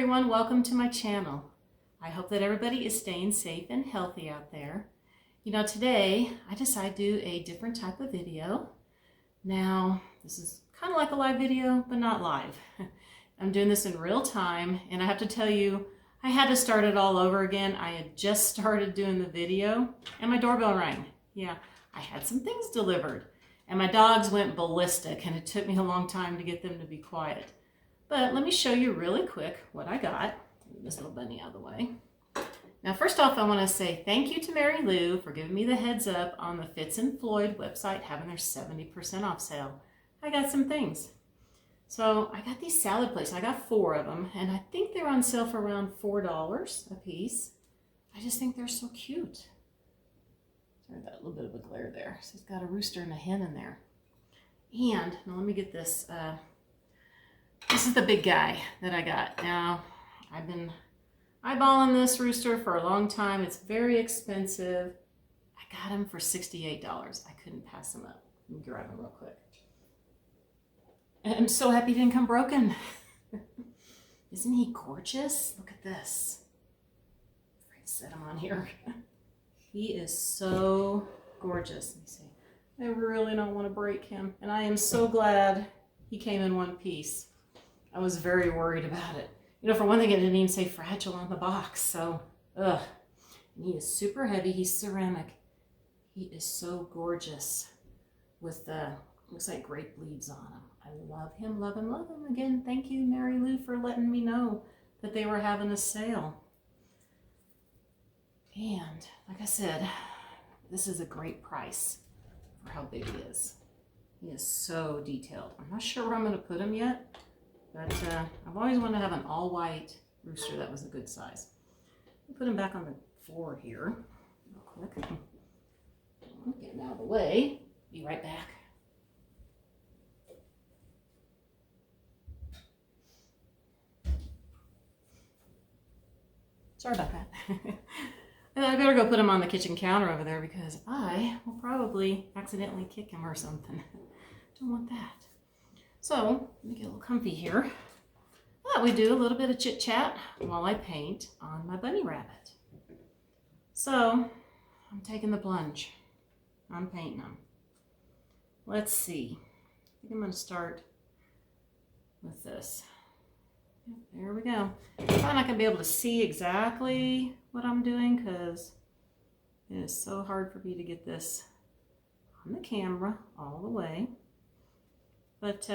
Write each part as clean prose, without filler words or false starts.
everyone, welcome to my channel. I hope that everybody is staying safe and healthy out there. You know, today I decided to do a different type of video. Now, this is kind of like a live video, but not live. I'm doing this in real time, and I have to tell you, I had to start it all over again. I had just started doing the video, and my doorbell rang. Yeah, I had some things delivered, and my dogs went ballistic, and it took me a long time to get them to be quiet. But let me show you really quick what I got. Move this little bunny out of the way. Now, first off, I want to say thank you to Mary Lou for giving me the heads up on the Fitz and Floyd website having their 70% off sale. I got some things. So I got these salad plates. I got 4 of them, and I think they're on sale for around $4 a piece. I just think they're so cute. Sorry about a little bit of a glare there. So it's got a rooster and a hen in there. And now let me get this. This is the big guy that I got. Now, I've been eyeballing this rooster for a long time. It's very expensive. I got him for $68. I couldn't pass him up. Let me grab him real quick. And I'm so happy he didn't come broken. Isn't he gorgeous? Look at this. I'm afraid to set him on here. He is so gorgeous. Let me see. I really don't want to break him. And I am so glad he came in one piece. I was very worried about it. You know, for one thing, it didn't even say fragile on the box, so, ugh. And he is super heavy. He's ceramic. He is so gorgeous with the, looks like grape leaves on him. I love him, love him, love him. Again, thank you, Mary Lou, for letting me know that they were having a sale. And, like I said, this is a great price for how big he is. He is so detailed. I'm not sure where I'm going to put him yet. But I've always wanted to have an all-white rooster that was a good size. I'll put him back on the floor here real quick. Get him out of the way. Be right back. Sorry about that. I better go put him on the kitchen counter over there because I will probably accidentally kick him or something. Don't want that. So, let me get a little comfy here. Thought we'd do a little bit of chit-chat while I paint on my bunny rabbit. So, I'm taking the plunge. I'm painting them. Let's see. I think I'm going to start with this. There we go. I'm probably not going to be able to see exactly what I'm doing because it is so hard for me to get this on the camera all the way. But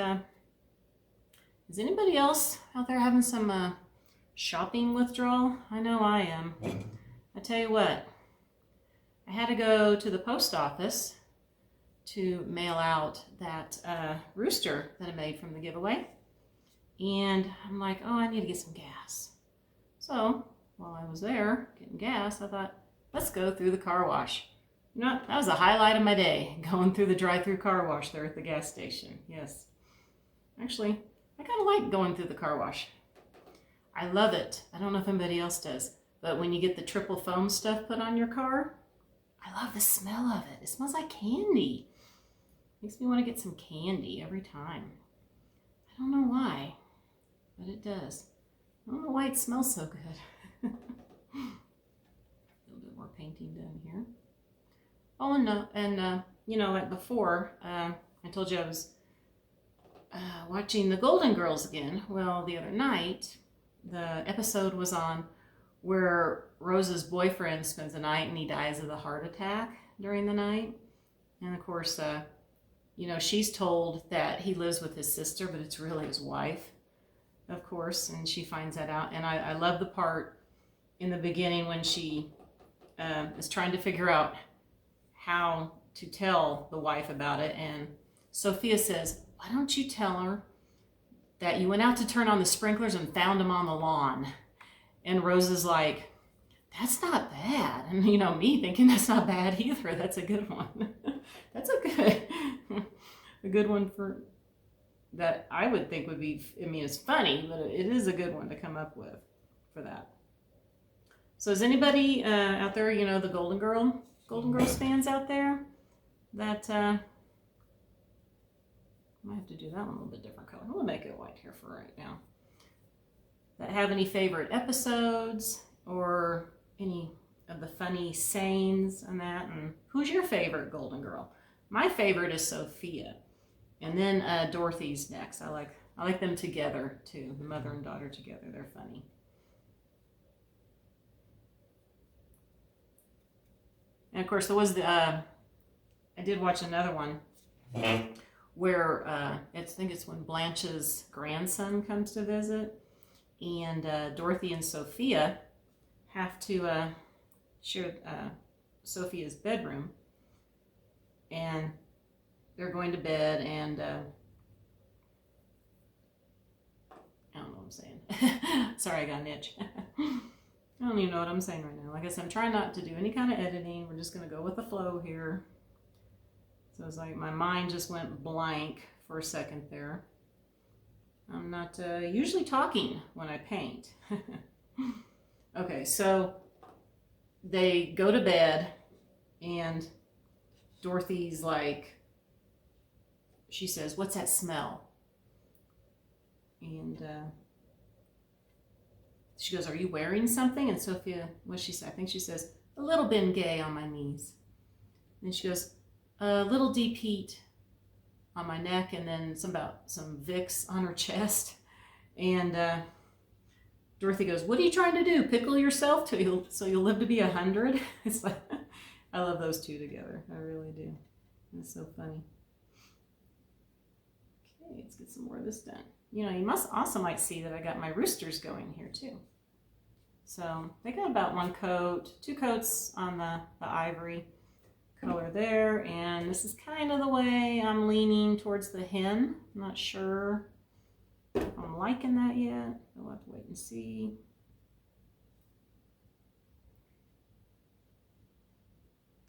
is anybody else out there having some shopping withdrawal? I know I am. I tell you what, I had to go to the post office to mail out that rooster that I made from the giveaway. And I'm like, oh, I need to get some gas. So while I was there getting gas, I thought, let's go through the car wash. You know, that was the highlight of my day, going through the drive-through car wash there at the gas station. Yes. Actually, I kind of like going through the car wash. I love it. I don't know if anybody else does, but when you get the triple foam stuff put on your car, I love the smell of it. It smells like candy. Makes me want to get some candy every time. I don't know why, but it does. I don't know why it smells so good. A little bit more painting done here. Oh, no, and you know, like before, I told you I was watching the Golden Girls again. Well, the other night, the episode was on where Rose's boyfriend spends the night and he dies of a heart attack during the night. And of course, you know, she's told that he lives with his sister, but it's really his wife, of course, and she finds that out. And I love the part in the beginning when she is trying to figure out how to tell the wife about it, and Sophia says, why don't you tell her that you went out to turn on the sprinklers and found them on the lawn? And Rose is like, that's not bad. And you know, me thinking that's not bad either. That's a good one. That's a good one for that I would think would be, I mean, it's funny, but it is a good one to come up with for that. So is anybody out there, you know, the Golden Girls fans out there that might have to do that one a little bit different color. I'm gonna make it white here for right now. that have any favorite episodes or any of the funny sayings and that. And who's your favorite Golden Girl? My favorite is Sophia, and then Dorothy's next. I like them together too, the mother and daughter together. They're funny. And of course, there was I did watch another one where I think it's when Blanche's grandson comes to visit, and Dorothy and Sophia have to share Sophia's bedroom, and they're going to bed, and I don't know what I'm saying. Sorry, I got an itch. I don't even know what I'm saying right now. Like I said, I'm trying not to do any kind of editing. We're just going to go with the flow here. So it's like my mind just went blank for a second there. I'm not usually talking when I paint. Okay, so they go to bed, and Dorothy's like, she says, "What's that smell?" And she goes, "Are you wearing something?" And Sophia, what she said, I think she says, "A little Bengay on my knees." And she goes, "A little deep heat on my neck," and then some Vicks on her chest. And Dorothy goes, "What are you trying to do? Pickle yourself so you'll live to be 100?" It's like, I love those two together. I really do. It's so funny. Okay, let's get some more of this done. You know, you also might see that I got my roosters going here too. So they got about 2 coats on the ivory color there, and this is kind of the way I'm leaning towards the hen. I'm not sure if I'm liking that yet. We'll have to wait and see.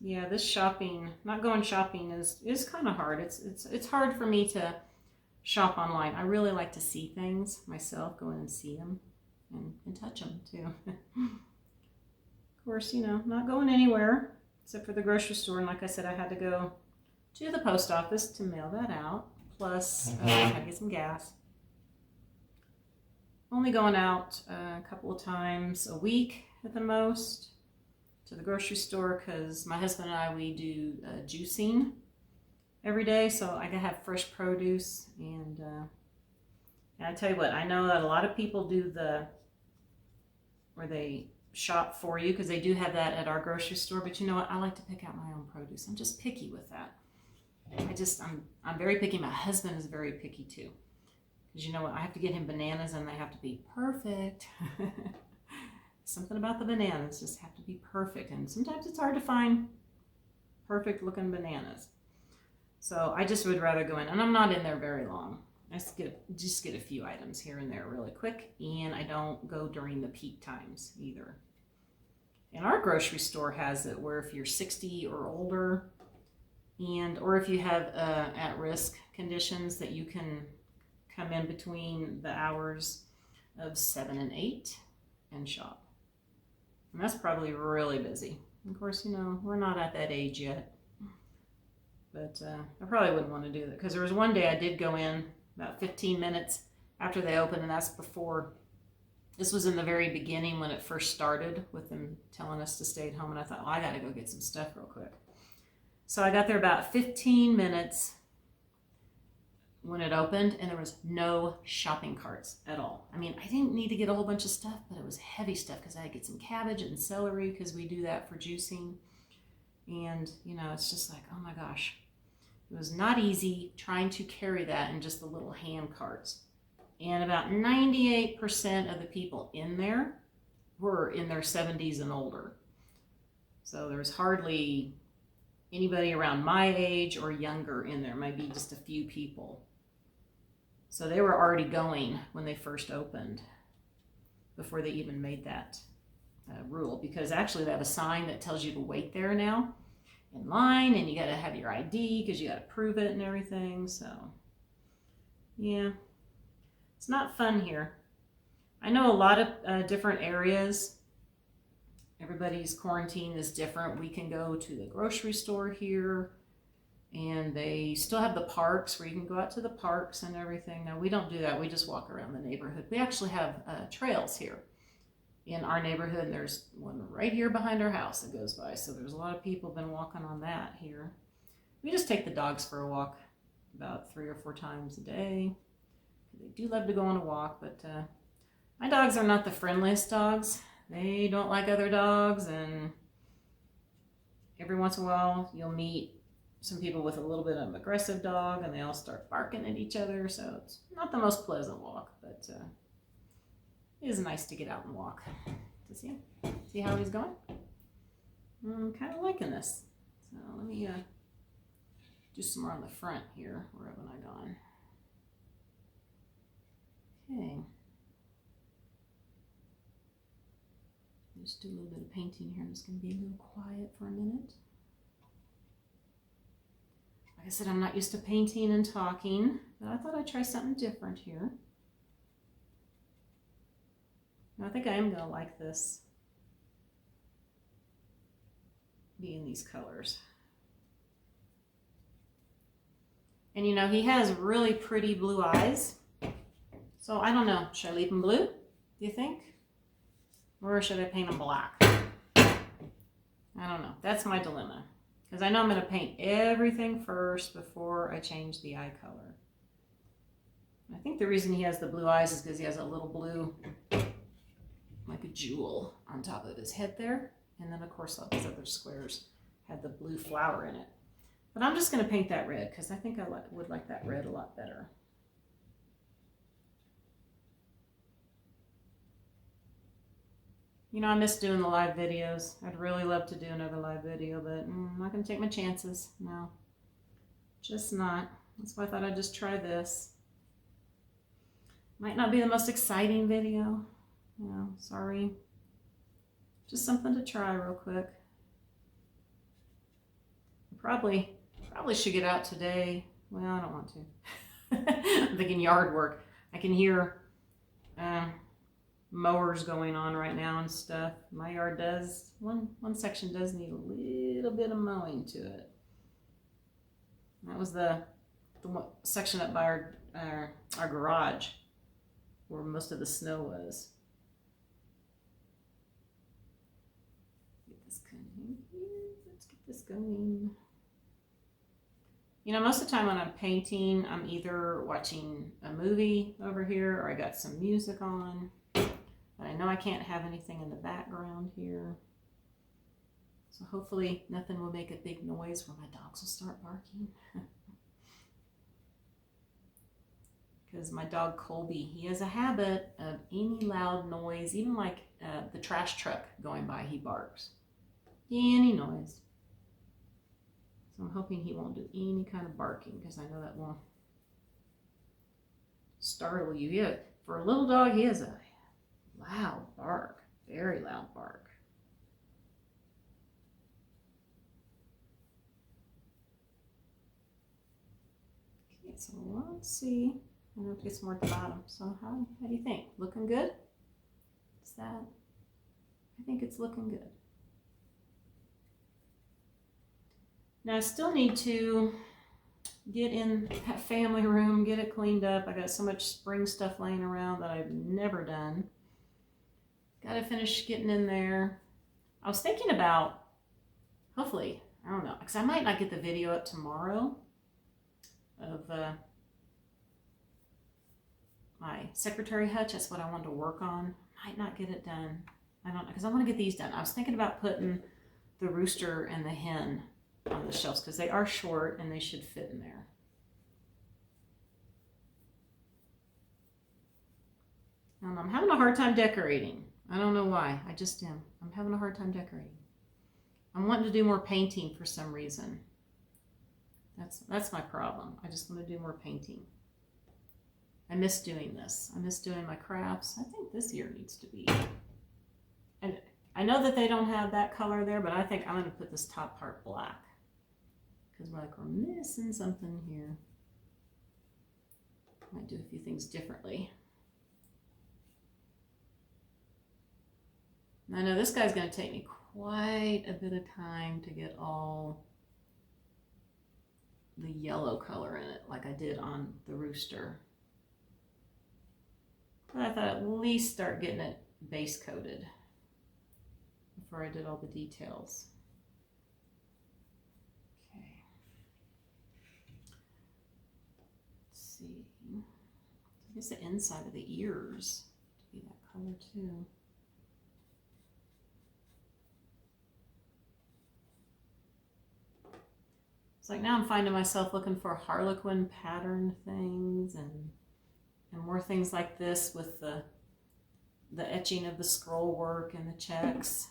Yeah, this shopping, not going shopping is kind of hard. It's hard for me to shop online. I really like to see things myself, go in and see them and touch them too. Of course, you know, not going anywhere except for the grocery store. And like I said, I had to go to the post office to mail that out. Plus, I had to get some gas. Only going out a couple of times a week at the most to the grocery store, because my husband and I, we do juicing every day, so I gotta have fresh produce. And I tell you what, I know that a lot of people do where they shop for you, because they do have that at our grocery store. But you know what? I like to pick out my own produce. I'm just picky with that. I'm very picky. My husband is very picky too, because you know what? I have to get him bananas, and they have to be perfect. Something about the bananas just have to be perfect, and sometimes it's hard to find perfect looking bananas. So I just would rather go in, and I'm not in there very long. I just get a few items here and there really quick, and I don't go during the peak times either. And our grocery store has it where if you're 60 or older, or if you have at-risk conditions, that you can come in between the hours of 7 and 8 and shop. And that's probably really busy. Of course, you know, we're not at that age yet. But I probably wouldn't want to do that, because there was one day I did go in about 15 minutes after they opened, and that's before, this was in the very beginning when it first started with them telling us to stay at home, and I thought, well, I got to go get some stuff real quick. So I got there about 15 minutes when it opened, and there was no shopping carts at all. I mean, I didn't need to get a whole bunch of stuff, but it was heavy stuff, because I had to get some cabbage and celery, because we do that for juicing. And, you know, it's just like, oh my gosh. It was not easy trying to carry that in just the little hand carts. And about 98% of the people in there were in their 70s and older. So there was hardly anybody around my age or younger in there, maybe just a few people. So they were already going when they first opened, before they even made that rule, because actually they have a sign that tells you to wait there now in line, and you got to have your ID because you got to prove it and everything. So yeah, it's not fun here. I know a lot of different areas, everybody's quarantine is different. We can go to the grocery store here And they still have the parks where you can go out to the parks and everything. Now, we don't do that. We just walk around the neighborhood. We actually have trails here in our neighborhood. And there's one right here behind our house that goes by. So there's a lot of people been walking on that here. We just take the dogs for a walk about 3 or 4 times a day. They do love to go on a walk, but my dogs are not the friendliest dogs. They don't like other dogs, and every once in a while you'll meet some people with a little bit of an aggressive dog and they all start barking at each other, so it's not the most pleasant walk, but it is nice to get out and walk. To see how he's going? I'm kind of liking this. So let me do some more on the front here. Where haven't I gone? Okay. Just do a little bit of painting here. I'm just going to be a little quiet for a minute. Like I said, I'm not used to painting and talking, but I thought I'd try something different here. I think I am going to like this being these colors. And you know, he has really pretty blue eyes. So I don't know, should I leave him blue, do you think? Or should I paint him black? I don't know, that's my dilemma. Because I know I'm going to paint everything first before I change the eye color. I think the reason he has the blue eyes is because he has a little blue, like a jewel on top of his head there. And then of course all these other squares have the blue flower in it. But I'm just going to paint that red because I think I would like that red a lot better. You know, I miss doing the live videos. I'd really love to do another live video, but I'm not going to take my chances. No, just not. That's why I thought I'd just try this. Might not be the most exciting video. You know, sorry. Just something to try real quick. Probably should get out today. Well, I don't want to. I'm thinking yard work. I can hear mowers going on right now and stuff. My yard does, one section does need a little bit of mowing to it. That was the section up by our garage where most of the snow was. Get this going here. Let's get this going. You know, most of the time when I'm painting, I'm either watching a movie over here or I got some music on. But I know I can't have anything in the background here. So hopefully nothing will make a big noise where my dogs will start barking. Because my dog Colby, he has a habit of any loud noise, even like the trash truck going by, he barks. Any noise. So I'm hoping he won't do any kind of barking because I know that will startle you. Yeah, for a little dog, he has a loud bark, very loud bark. Okay, so let's see. I'm going to get some more at the bottom. So how do you think? Looking good? Is that? I think it's looking good. Now I still need to get in that family room, get it cleaned up. I got so much spring stuff laying around that I've never done. Got to finish getting in there. I was thinking about, hopefully, I don't know, because I might not get the video up tomorrow of my secretary hutch. That's what I wanted to work on. Might not get it done. I don't know, because I want to get these done. I was thinking about putting the rooster and the hen on the shelves because they are short and they should fit in there. I'm having a hard time decorating. I don't know why. I just am. I'm having a hard time decorating. I'm wanting to do more painting for some reason. That's my problem. I just want to do more painting. I miss doing this. I miss doing my crafts. I think this year needs to be. And I know that they don't have that color there, but I think I'm going to put this top part black. Because we're missing something here. Might do a few things differently. I know this guy's going to take me quite a bit of time to get all the yellow color in it like I did on the rooster. But I thought at least start getting it base coated before I did all the details. Okay. Let's see. I guess the inside of the ears to be that color too. It's like now I'm finding myself looking for Harlequin pattern things and more things like this with the etching of the scroll work and the checks.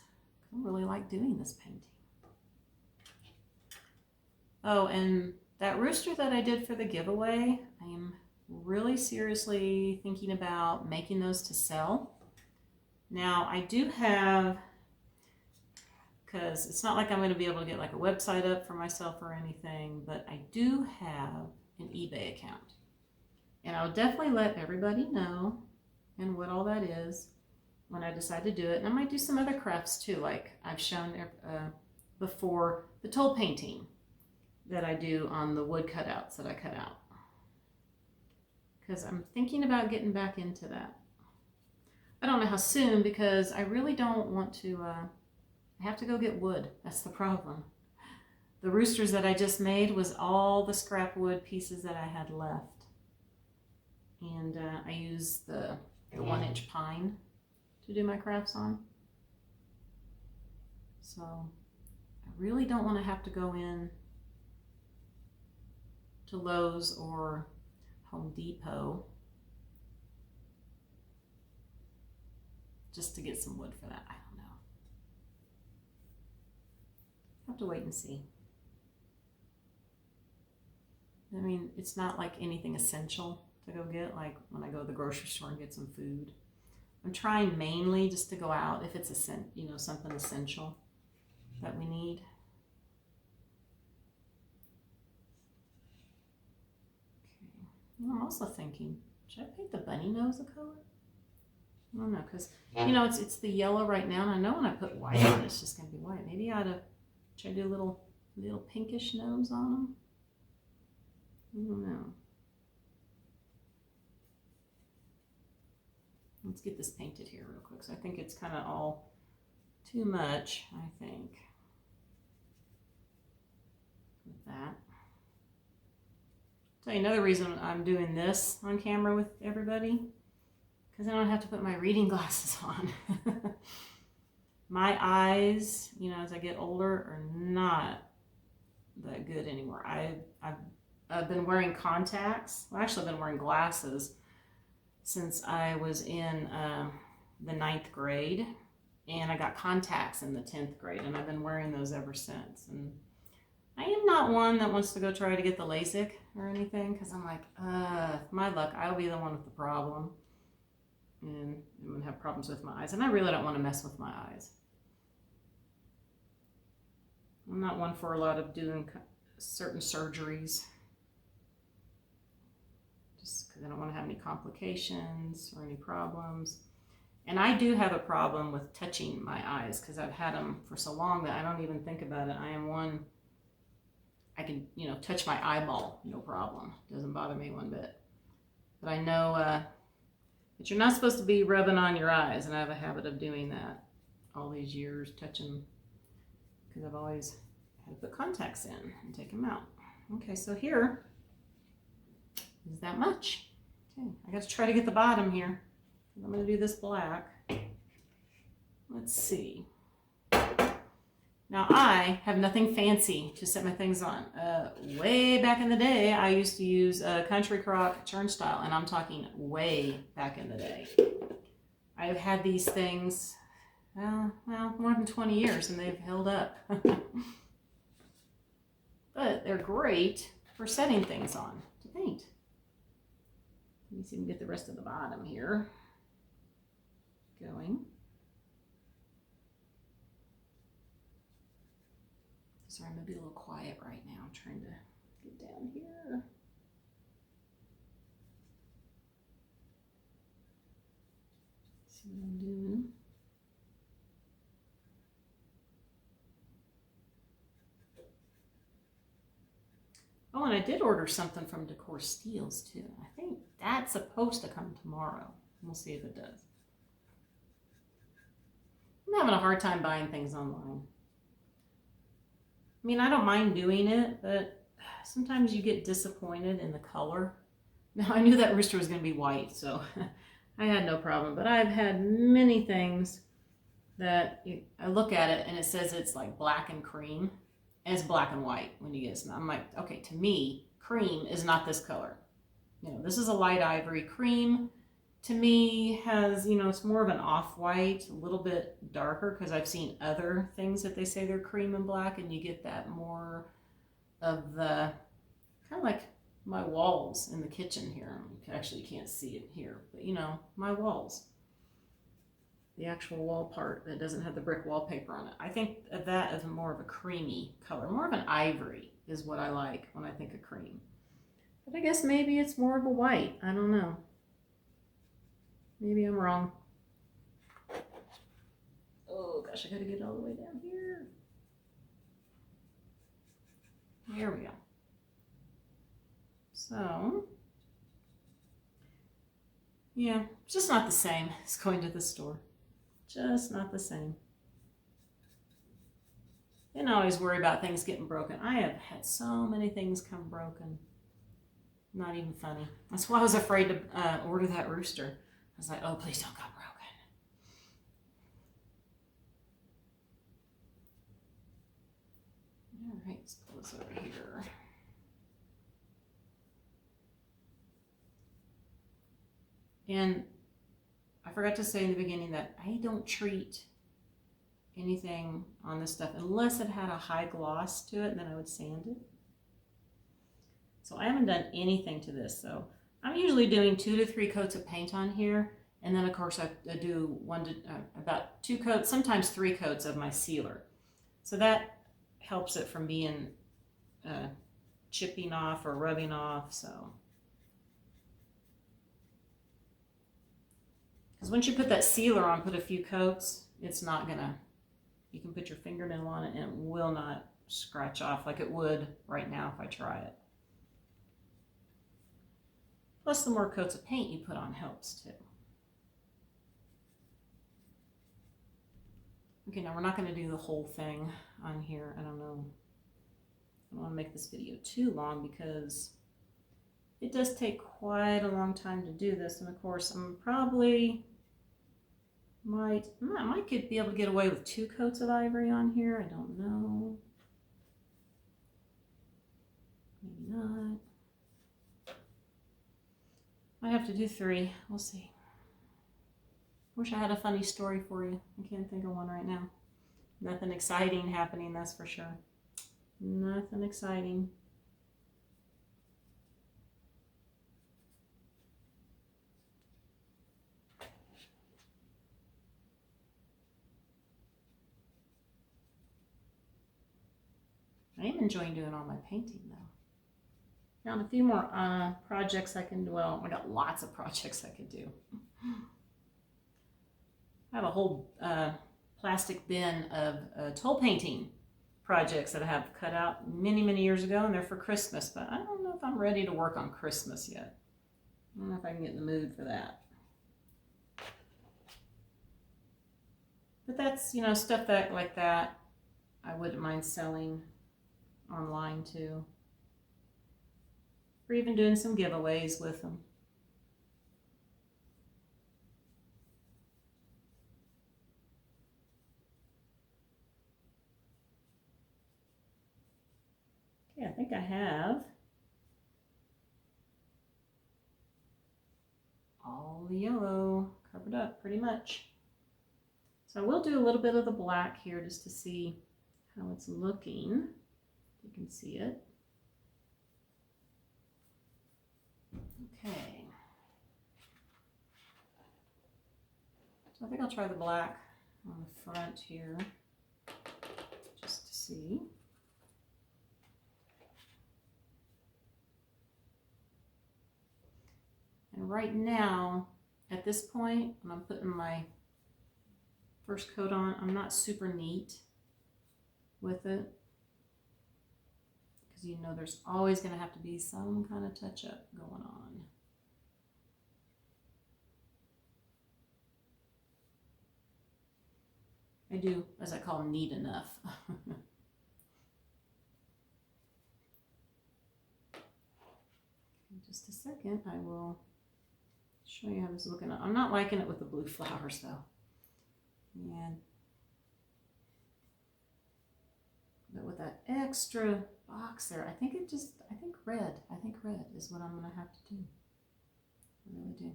I really like doing this painting. Oh, and that rooster that I did for the giveaway, I am really seriously thinking about making those to sell. Now I do have, because it's not like I'm going to be able to get like a website up for myself or anything, but I do have an eBay account. And I'll definitely let everybody know and what all that is when I decide to do it. And I might do some other crafts too, like I've shown before, the toll painting that I do on the wood cutouts that I cut out. Because I'm thinking about getting back into that. I don't know how soon, because I really don't want to, I have to go get wood. That's the problem. The roosters that I just made was all the scrap wood pieces that I had left. And I use the 1-inch pine to do my crafts on. So I really don't want to have to go in to Lowe's or Home Depot just to get some wood for that. I don't know. I'll have to wait and see. I mean, it's not like anything essential to go get, like when I go to the grocery store and get some food. I'm trying mainly just to go out if it's something essential that we need. Okay. I'm also thinking, should I paint the bunny nose a color? I don't know, because it's the yellow right now, and I know when I put white on it, it's just gonna be white. Maybe I ought to try to do a little pinkish nose on them. I don't know. Let's get this painted here real quick. So I think it's kind of all too much, I think, with that. Tell you another reason I'm doing this on camera with everybody, because I don't have to put my reading glasses on. My eyes, as I get older, are not that good anymore. I've been wearing contacts. Well, actually, I've been wearing glasses since I was in the 9th grade, and I got contacts in the 10th grade, and I've been wearing those ever since. And I am not one that wants to go try to get the LASIK or anything, because I'm like, my luck, I'll be the one with the problem, and I'm going to have problems with my eyes, and I really don't want to mess with my eyes. I'm not one for a lot of doing certain surgeries, just because I don't want to have any complications or any problems. And I do have a problem with touching my eyes, because I've had them for so long that I don't even think about it. I am one, I can, touch my eyeball, no problem. Doesn't bother me one bit. But I know that you're not supposed to be rubbing on your eyes, and I have a habit of doing that all these years, touching, because I've always had to put contacts in and take them out. Okay, so here is that much. Okay, I got to try to get the bottom here. I'm going to do this black. Let's see. Now I have nothing fancy to set my things on. Way back in the day, I used to use a Country Crock turnstile, and I'm talking way back in the day. I have had these things, well, more than 20 years, and they've held up. But they're great for setting things on to paint. Let me see if we can get the rest of the bottom here going. Sorry, I'm going to be a little quiet right now. I'm trying to get down here. See what I'm doing. Oh, and I did order something from Decor Steels too. I think that's supposed to come tomorrow. We'll see if it does. I'm having a hard time buying things online. I mean, I don't mind doing it, but sometimes you get disappointed in the color. Now, I knew that rooster was going to be white, so I had no problem. But I've had many things that I look at it and it says it's like black and cream, and it's black and white when you get it. I'm like, okay, to me, cream is not this color. You know, this is a light ivory. Cream, to me, has, you know, it's more of an off-white, a little bit darker, because I've seen other things that they say they're cream and black, and you get that more of the, kind of like my walls in the kitchen here. You actually can't see it here, but you know, my walls. The actual wall part that doesn't have the brick wallpaper on it. I think of that as more of a creamy color. More of an ivory is what I like when I think of cream. But I guess maybe it's more of a white. I don't know. Maybe I'm wrong. Oh gosh, I gotta get all the way down here. There we go. So, yeah, it's just not the same as going to the store. Just not the same. And I always worry about things getting broken. I have had so many things come broken. Not even funny. That's why I was afraid to order that rooster. I was like, oh, please don't come broken. All right, let's pull this over here. And I forgot to say in the beginning that I don't treat anything on this stuff unless it had a high gloss to it, and then I would sand it. So I haven't done anything to this. So I'm usually doing 2 to 3 coats of paint on here, and then of course I do about 2 coats, sometimes 3 coats of my sealer. So that helps it from being chipping off or rubbing off. So. Because once you put that sealer on, put a few coats, it's not gonna, you can put your fingernail on it and it will not scratch off like it would right now if I try it. Plus the more coats of paint you put on helps too. Okay, now we're not gonna do the whole thing on here. I don't know. I don't wanna make this video too long because it does take quite a long time to do this. And of course, I'm probably I might be able to get away with 2 coats of ivory on here. I don't know. Maybe not. Might have to do 3. We'll see. Wish I had a funny story for you. I can't think of one right now. Nothing exciting happening, that's for sure. Nothing exciting. I am enjoying doing all my painting though. Now a few more projects I can do. Well, I got lots of projects I could do. I have a whole plastic bin of toll painting projects that I have cut out many, many years ago, and they're for Christmas, but I don't know if I'm ready to work on Christmas yet. I don't know if I can get in the mood for that. But that's, you know, stuff that like that I wouldn't mind selling online too, or even doing some giveaways with them. Okay, I think I have all the yellow covered up pretty much. So I will do a little bit of the black here just to see how it's looking. You can see it. Okay. So I think I'll try the black on the front here just to see. And right now, at this point, when I'm putting my first coat on, I'm not super neat with it. because you know there's always going to have to be some kind of touch-up going on. I do, as I call, neat enough. In just a second, I will show you how this is looking. I'm not liking it with the blue flowers though. And but with that extra box there, I think red is what I'm gonna have to do. I really do.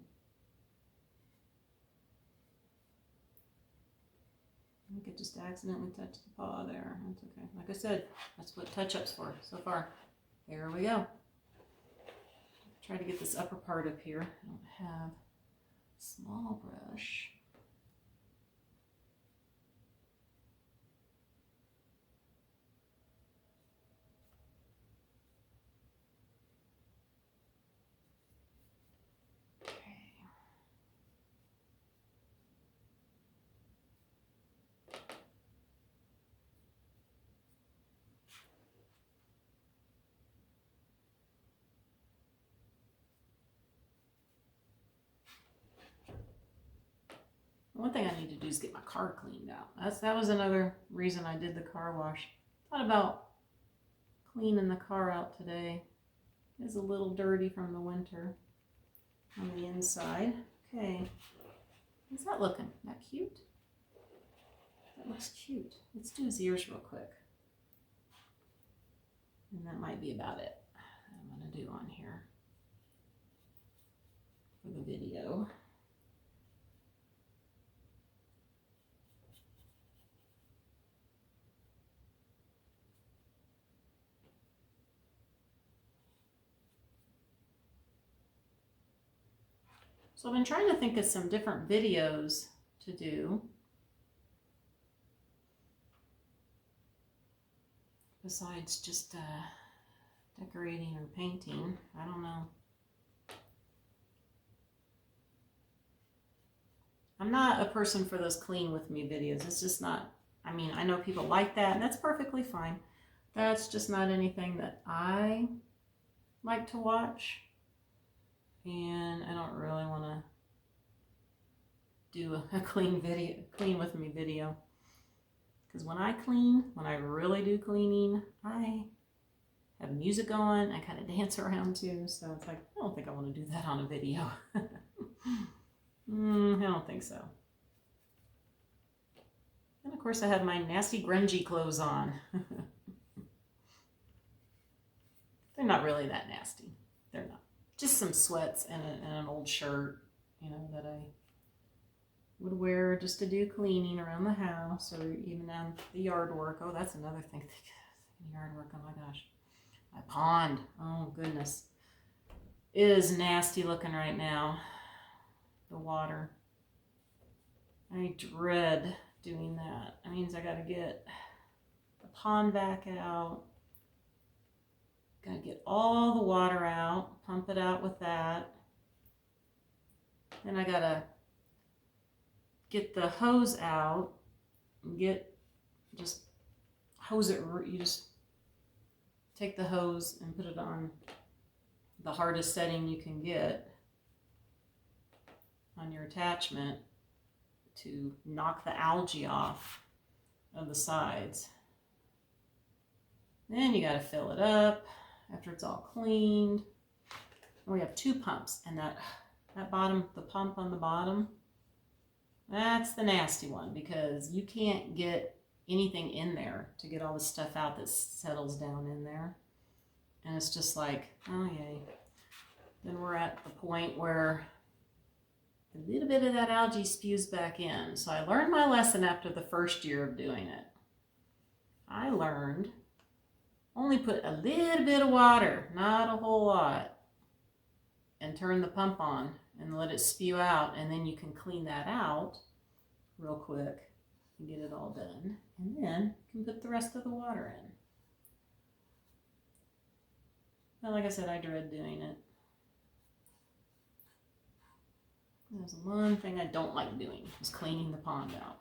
I think it just accidentally touched the paw there. That's okay. Like I said, that's what touch-up's for so far. There we go. Try to get this upper part up here. I don't have a small brush. One thing I need to do is get my car cleaned out. That was another reason I did the car wash. Thought about cleaning the car out today. It's a little dirty from the winter on the inside. Okay, how's that looking? That cute? That looks cute. Let's do his ears real quick. And that might be about it I'm gonna do on here for the video. So I've been trying to think of some different videos to do besides just decorating or painting. I don't know. I'm not a person for those clean with me videos. It's just not, I mean, I know people like that and that's perfectly fine. That's just not anything that I like to watch. And I don't really want to do a clean with me video. Because when I really do cleaning, I have music on, I kind of dance around too. So it's like, I don't think I want to do that on a video. I don't think so. And of course I have my nasty grungy clothes on. They're not really that nasty. They're not. Just some sweats and an old shirt, you know, that I would wear just to do cleaning around the house or even on the yard work. Oh, that's another thing. Yard work, oh my gosh. My pond, oh goodness. It is nasty looking right now. The water. I dread doing that. That means I gotta get the pond back out. Gotta get all the water out, pump it out with that. Then I gotta get the hose out and just hose it. You just take the hose and put it on the hardest setting you can get on your attachment to knock the algae off of the sides. Then you gotta fill it up after it's all cleaned. And we have two pumps, and that bottom, the pump on the bottom, that's the nasty one because you can't get anything in there to get all the stuff out that settles down in there. And it's just like, oh yay. Then we're at the point where a little bit of that algae spews back in. So I learned my lesson after the first year of doing it. I learned only put a little bit of water, not a whole lot, and turn the pump on and let it spew out, and then you can clean that out real quick and get it all done, and then you can put the rest of the water in. But like I said, I dread doing it. There's one thing I don't like doing is cleaning the pond out,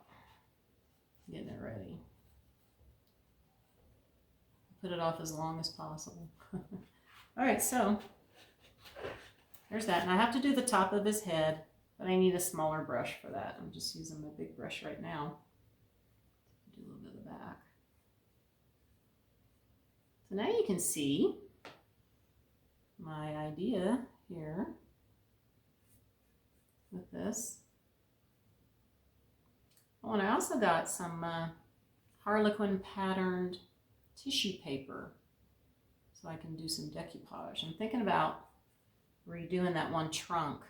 getting it ready. put it off as long as possible. All right, so there's that. And I have to do the top of his head, but I need a smaller brush for that. I'm just using my big brush right now. Do a little bit of the back. So now you can see my idea here with this. Oh, and I also got some Harlequin patterned tissue paper so I can do some decoupage. I'm thinking about redoing that one trunk.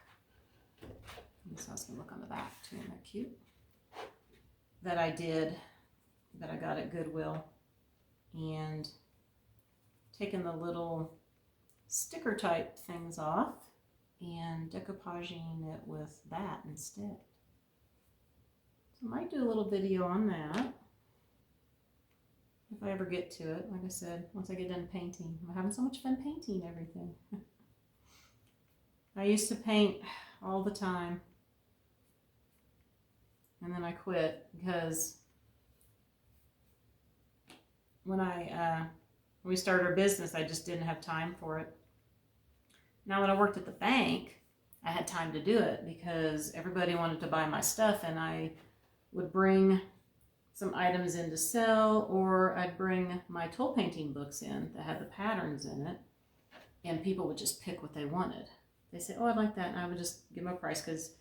This is how it's going to look on the back too. Isn't that cute? That I did, that I got at Goodwill, and taking the little sticker type things off and decoupaging it with that instead. So I might do a little video on that if I ever get to it. Like I said, once I get done painting. I'm having so much fun painting everything. I used to paint all the time, and then I quit because when we started our business, I just didn't have time for it. Now when I worked at the bank, I had time to do it because everybody wanted to buy my stuff, and I would bring some items in to sell, or I'd bring my tool painting books in that had the patterns in it, and people would just pick what they wanted. They said, oh, I'd like that, and I would just give them a price because,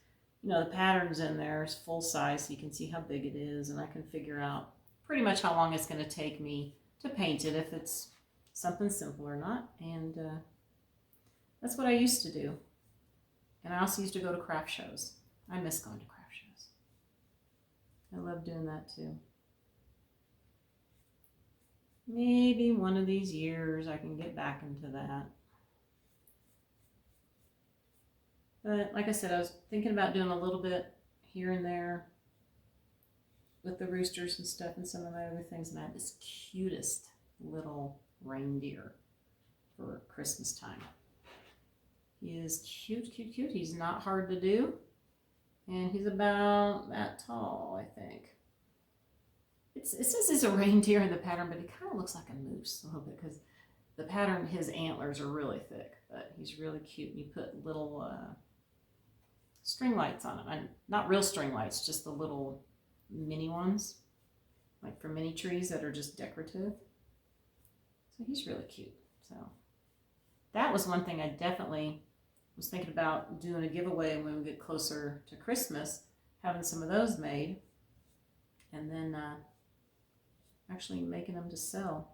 you know, the patterns in there is full size, so you can see how big it is, and I can figure out pretty much how long it's going to take me to paint it, if it's something simple or not. And that's what I used to do. And I also used to go to craft shows. I miss going to craft shows. I love doing that too. Maybe one of these years I can get back into that. But like I said, I was thinking about doing a little bit here and there with the roosters and stuff and some of my other things. And I have this cutest little reindeer for Christmas time. He is cute, cute, cute. He's not hard to do. And he's about that tall, I think. It says he's a reindeer in the pattern, but he kind of looks like a moose a little bit because the pattern, his antlers are really thick, but he's really cute. You put little string lights on him. And not real string lights, just the little mini ones, like for mini trees that are just decorative. So he's really cute. So that was one thing I definitely was thinking about doing a giveaway when we get closer to Christmas, having some of those made, and then actually making them to sell.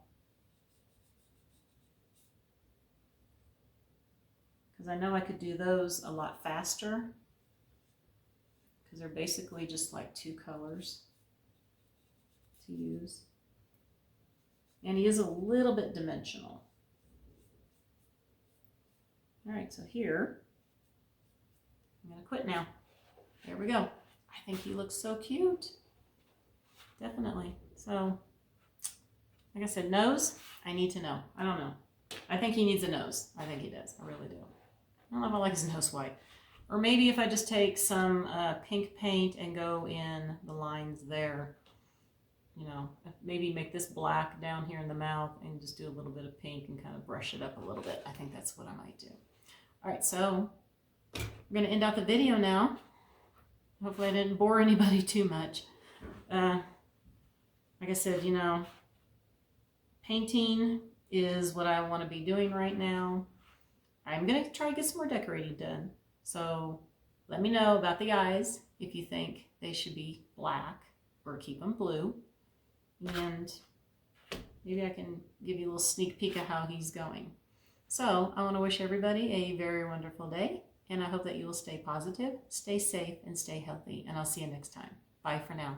Because I know I could do those a lot faster, because they're basically just like two colors to use. And he is a little bit dimensional. All right, so here, I'm gonna quit now. There we go. I think he looks so cute. Definitely. So, like I said, nose, I need to know. I don't know. I think he needs a nose. I think he does. I really do. I don't know if I like his nose white. Or maybe if I just take some pink paint and go in the lines there, you know, maybe make this black down here in the mouth and just do a little bit of pink and kind of brush it up a little bit. I think that's what I might do. All right, so I'm going to end out the video now. Hopefully I didn't bore anybody too much. Like I said, you know, painting is what I want to be doing right now. I'm going to try to get some more decorating done. So let me know about the eyes, if you think they should be black or keep them blue. And maybe I can give you a little sneak peek of how he's going. So I want to wish everybody a very wonderful day, and I hope that you will stay positive, stay safe, and stay healthy. And I'll see you next time. Bye for now.